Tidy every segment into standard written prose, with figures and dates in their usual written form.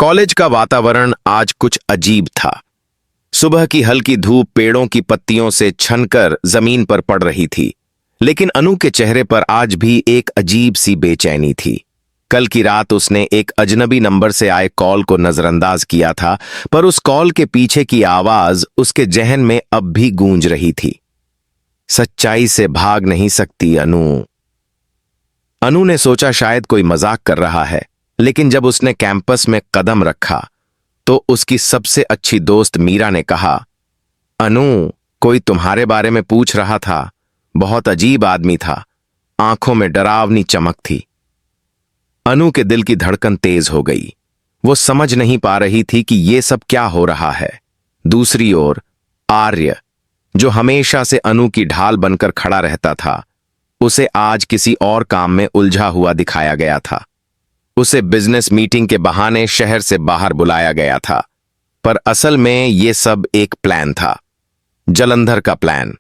College का वातावरण आज कुछ अजीब था। सुबह की हल्की धूप पेड़ों की पत्तियों से छनकर जमीन पर पड़ रही थी, लेकिन अनु के चेहरे पर आज भी एक अजीब सी बेचैनी थी। कल की रात उसने एक अजनबी नंबर से आए कॉल को नजरअंदाज किया था, पर उस कॉल के पीछे की आवाज उसके जहन में अब भी गूंज रही थी। सच्चाई से भाग नहीं सकती अनु। अनु ने सोचा शायद कोई मजाक कर रहा है, लेकिन जब उसने कैंपस में कदम रखा तो उसकी सबसे अच्छी दोस्त मीरा ने कहा, अनु, कोई तुम्हारे बारे में पूछ रहा था। बहुत अजीब आदमी था, आंखों में डरावनी चमक थी। अनु के दिल की धड़कन तेज हो गई। वो समझ नहीं पा रही थी कि ये सब क्या हो रहा है। दूसरी ओर आर्य, जो हमेशा से अनु की ढाल बनकर खड़ा रहता था, उसे आज किसी और काम में उलझा हुआ दिखाया गया था। उसे बिजनेस मीटिंग के बहाने शहर से बाहर बुलाया गया था, पर असल में यह सब एक प्लान था, जलंधर का प्लान।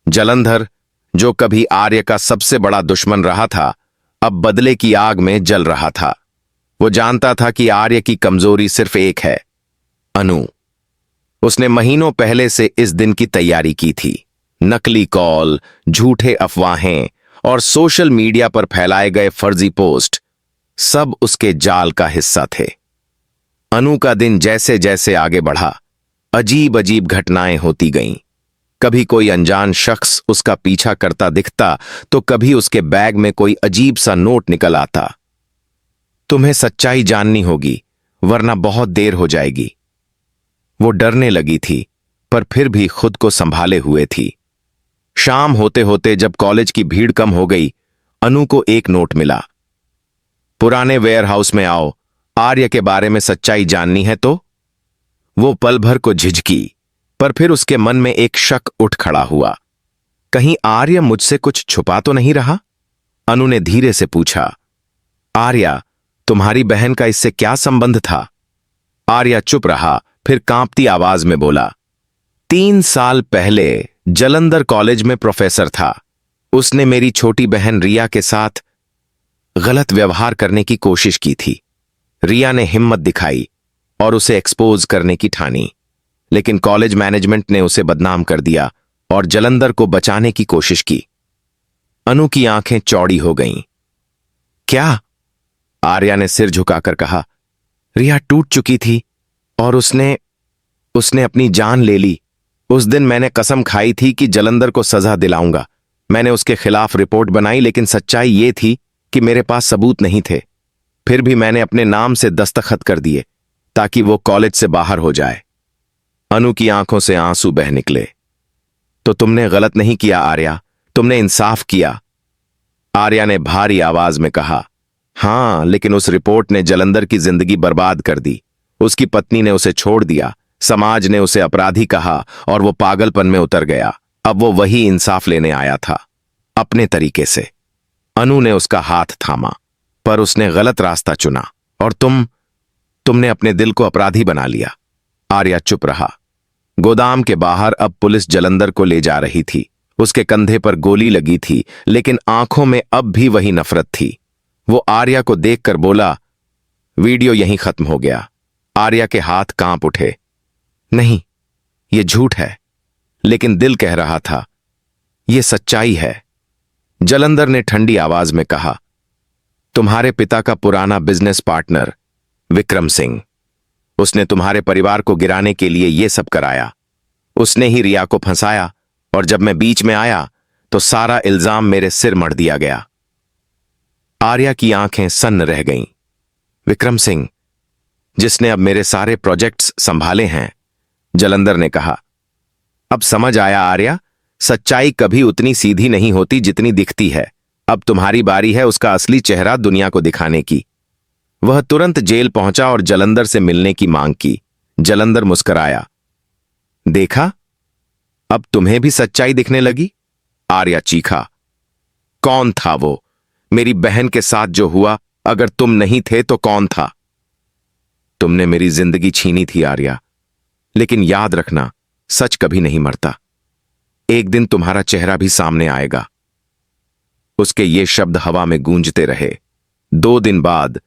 जलंधर, जो कभी आर्य का सबसे बड़ा दुश्मन रहा था, अब बदले की आग में जल रहा था। वो जानता था कि आर्य की कमजोरी सिर्फ एक है, अनु। उसने महीनों पहले से इस दिन की तैयारी की थी। नकली कॉल, झूठे अफवाहें और सोशल मीडिया पर फैलाए गए फर्जी पोस्ट सब उसके जाल का हिस्सा थे। अनु का दिन जैसे जैसे आगे बढ़ा, अजीब अजीब घटनाएं होती गईं। कभी कोई अनजान शख्स उसका पीछा करता दिखता, तो कभी उसके बैग में कोई अजीब सा नोट निकल आता। तुम्हें सच्चाई जाननी होगी, वरना बहुत देर हो जाएगी। वो डरने लगी थी, पर फिर भी खुद को संभाले हुए थी। शाम होते होते जब कॉलेज की भीड़ कम हो गई, अनु को एक नोट मिला। पुराने वेयरहाउस में आओ, आर्य के बारे में सच्चाई जाननी है तो। वो पल भर को झिझकी, पर फिर उसके मन में एक शक उठ खड़ा हुआ। कहीं आर्य मुझसे कुछ छुपा तो नहीं रहा? अनु ने धीरे से पूछा। आर्या, तुम्हारी बहन का इससे क्या संबंध था? आर्या चुप रहा, फिर कांपती आवाज में बोला, 3 साल पहले जलंधर कॉलेज में प्रोफेसर था। उसने मेरी छोटी बहन रिया के साथ गलत व्यवहार करने की कोशिश की थी। रिया ने हिम्मत दिखाई और उसे एक्सपोज करने की ठानी, लेकिन कॉलेज मैनेजमेंट ने उसे बदनाम कर दिया और जलंधर को बचाने की कोशिश की। अनु की आंखें चौड़ी हो गईं। क्या? आर्या ने सिर झुकाकर कहा। रिया टूट चुकी थी और उसने अपनी जान ले ली। उस दिन मैंने कसम खाई थी कि जलंधर को सजा दिलाऊंगा। मैंने उसके खिलाफ रिपोर्ट बनाई, लेकिन सच्चाई ये थी कि मेरे पास सबूत नहीं थे। फिर भी मैंने अपने नाम से दस्तखत कर दिए ताकि वो कॉलेज से बाहर हो जाए। अनु की आंखों से आंसू बह निकले। तो तुमने गलत नहीं किया आर्या, तुमने इंसाफ किया। आर्या ने भारी आवाज में कहा। हां, लेकिन उस रिपोर्ट ने जलंधर की जिंदगी बर्बाद कर दी। उसकी पत्नी ने उसे छोड़ दिया, समाज ने उसे अपराधी कहा और वो पागलपन में उतर गया। अब वो वही इंसाफ लेने आया था, अपने तरीके से। अनु ने उसका हाथ थामा, पर उसने गलत रास्ता चुना और तुमने अपने दिल को अपराधी बना लिया। आर्या चुप रहा। गोदाम के बाहर अब पुलिस जलंधर को ले जा रही थी। उसके कंधे पर गोली लगी थी, लेकिन आंखों में अब भी वही नफरत थी। वो आर्या को देखकर बोला, वीडियो यहीं खत्म हो गया। आर्या के हाथ कांप उठे। नहीं, ये झूठ है, लेकिन दिल कह रहा था, ये सच्चाई है। जलंधर ने ठंडी आवाज में कहा, तुम्हारे पिता का पुराना बिजनेस पार्टनर विक्रम सिंह, उसने तुम्हारे परिवार को गिराने के लिए यह सब कराया। उसने ही रिया को फंसाया और जब मैं बीच में आया तो सारा इल्जाम मेरे सिर मढ़ दिया गया। आर्या की आंखें सन्न रह गईं। विक्रम सिंह, जिसने अब मेरे सारे प्रोजेक्ट्स संभाले हैं, जलंधर ने कहा। अब समझ आया आर्या, सच्चाई कभी उतनी सीधी नहीं होती जितनी दिखती है। अब तुम्हारी बारी है उसका असली चेहरा दुनिया को दिखाने की। वह तुरंत जेल पहुंचा और जलंधर से मिलने की मांग की। जलंधर मुस्कुराया। देखा, अब तुम्हें भी सच्चाई दिखने लगी? आर्या चीखा। कौन था वो? मेरी बहन के साथ जो हुआ, अगर तुम नहीं थे तो कौन था? तुमने मेरी जिंदगी छीनी थी आर्या, लेकिन याद रखना, सच कभी नहीं मरता। एक दिन तुम्हारा चेहरा भी सामने आएगा। उसके ये शब्द हवा में गूंजते रहे। 2 दिन बाद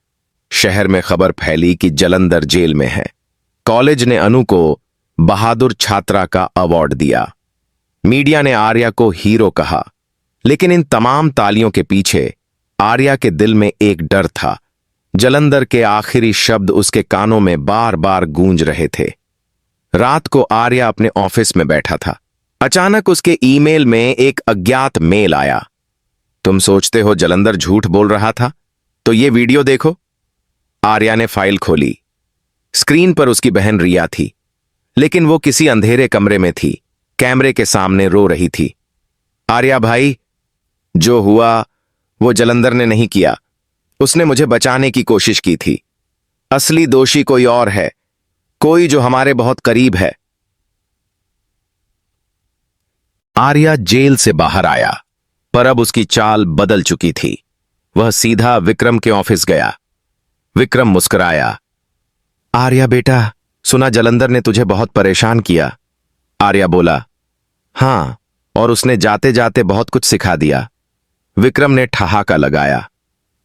शहर में खबर फैली कि जालंधर जेल में है। कॉलेज ने अनु को बहादुर छात्रा का अवार्ड दिया। मीडिया ने आर्या को हीरो कहा, लेकिन इन तमाम तालियों के पीछे आर्या के दिल में एक डर था। जालंधर के आखिरी शब्द उसके कानों में बार बार गूंज रहे थे। रात को आर्या अपने ऑफिस में बैठा था। अचानक उसके ईमेल में एक अज्ञात मेल आया। तुम सोचते हो जालंधर झूठ बोल रहा था? तो ये वीडियो देखो। आर्या ने फाइल खोली। स्क्रीन पर उसकी बहन रिया थी, लेकिन वो किसी अंधेरे कमरे में थी, कैमरे के सामने रो रही थी। आर्या भाई, जो हुआ वो जालंधर ने नहीं किया। उसने मुझे बचाने की कोशिश की थी। असली दोषी कोई और है, कोई जो हमारे बहुत करीब है। आर्या जेल से बाहर आया, पर अब उसकी चाल बदल चुकी थी। वह सीधा विक्रम के ऑफिस गया। विक्रम मुस्कुराया। आर्या बेटा, सुना जालंधर ने तुझे बहुत परेशान किया। आर्या बोला, हां, और उसने जाते जाते बहुत कुछ सिखा दिया। विक्रम ने ठहाका लगाया।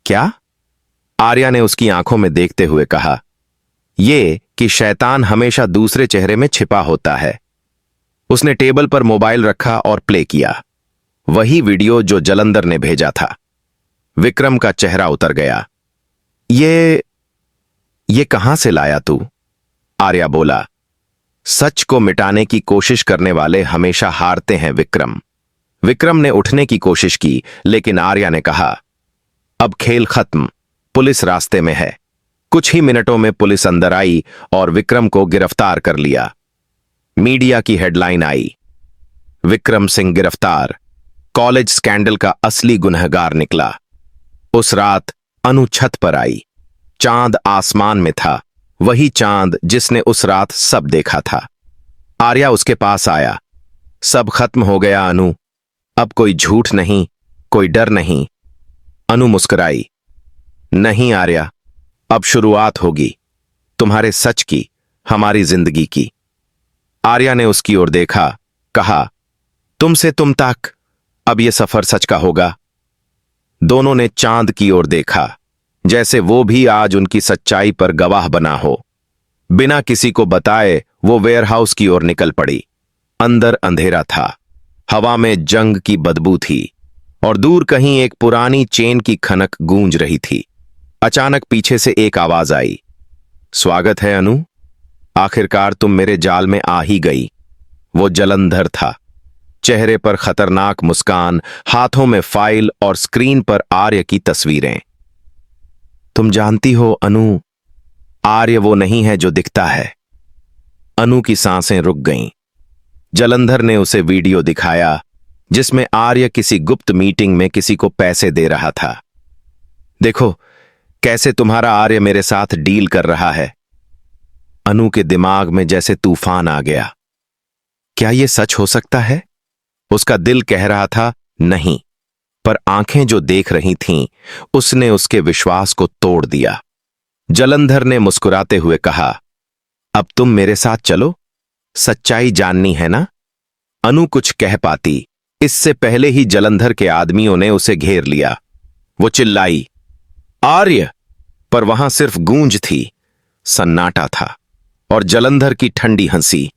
क्या? आर्या ने उसकी आंखों में देखते हुए कहा, ये कि शैतान हमेशा दूसरे चेहरे में छिपा होता है। उसने टेबल पर मोबाइल रखा और प्ले किया। वही वीडियो जो जालंधर ने भेजा था। विक्रम का चेहरा उतर गया। ये कहां से लाया तू? आर्या बोला, सच को मिटाने की कोशिश करने वाले हमेशा हारते हैं विक्रम। विक्रम ने उठने की कोशिश की, लेकिन आर्या ने कहा, अब खेल खत्म, पुलिस रास्ते में है। कुछ ही मिनटों में पुलिस अंदर आई और विक्रम को गिरफ्तार कर लिया। मीडिया की हेडलाइन आई, विक्रम सिंह गिरफ्तार, कॉलेज स्कैंडल का असली गुनहगार निकला। उस रात अनु छत पर आई। चांद आसमान में था, वही चांद जिसने उस रात सब देखा था। आर्या उसके पास आया। सब खत्म हो गया अनु, अब कोई झूठ नहीं, कोई डर नहीं। अनु मुस्कुराई। नहीं आर्या, अब शुरुआत होगी, तुम्हारे सच की, हमारी जिंदगी की। आर्या ने उसकी ओर देखा, कहा, तुमसे तुम तक, अब यह सफर सच का होगा। दोनों ने चांद की ओर देखा, जैसे वो भी आज उनकी सच्चाई पर गवाह बना हो। बिना किसी को बताए वो वेयरहाउस की ओर निकल पड़ी। अंदर अंधेरा था, हवा में जंग की बदबू थी और दूर कहीं एक पुरानी चेन की खनक गूंज रही थी। अचानक पीछे से एक आवाज आई, स्वागत है अनु, आखिरकार तुम मेरे जाल में आ ही गई। वो जालंधर था, चेहरे पर खतरनाक मुस्कान, हाथों में फाइल और स्क्रीन पर आर्य की तस्वीरें। तुम जानती हो अनु, आर्य वो नहीं है जो दिखता है। अनु की सांसें रुक गईं। जालंधर ने उसे वीडियो दिखाया जिसमें आर्य किसी गुप्त मीटिंग में किसी को पैसे दे रहा था। देखो कैसे तुम्हारा आर्य मेरे साथ डील कर रहा है। अनु के दिमाग में जैसे तूफान आ गया। क्या यह सच हो सकता है? उसका दिल कह रहा था नहीं, पर आंखें जो देख रही थीं, उसने उसके विश्वास को तोड़ दिया। जालंधर ने मुस्कुराते हुए कहा, अब तुम मेरे साथ चलो, सच्चाई जाननी है ना? अनु कुछ कह पाती, इससे पहले ही जालंधर के आदमियों ने उसे घेर लिया। वो चिल्लाई, आर्य, पर वहां सिर्फ गूंज थी, सन्नाटा था और जालंधर की ठंडी हंसी।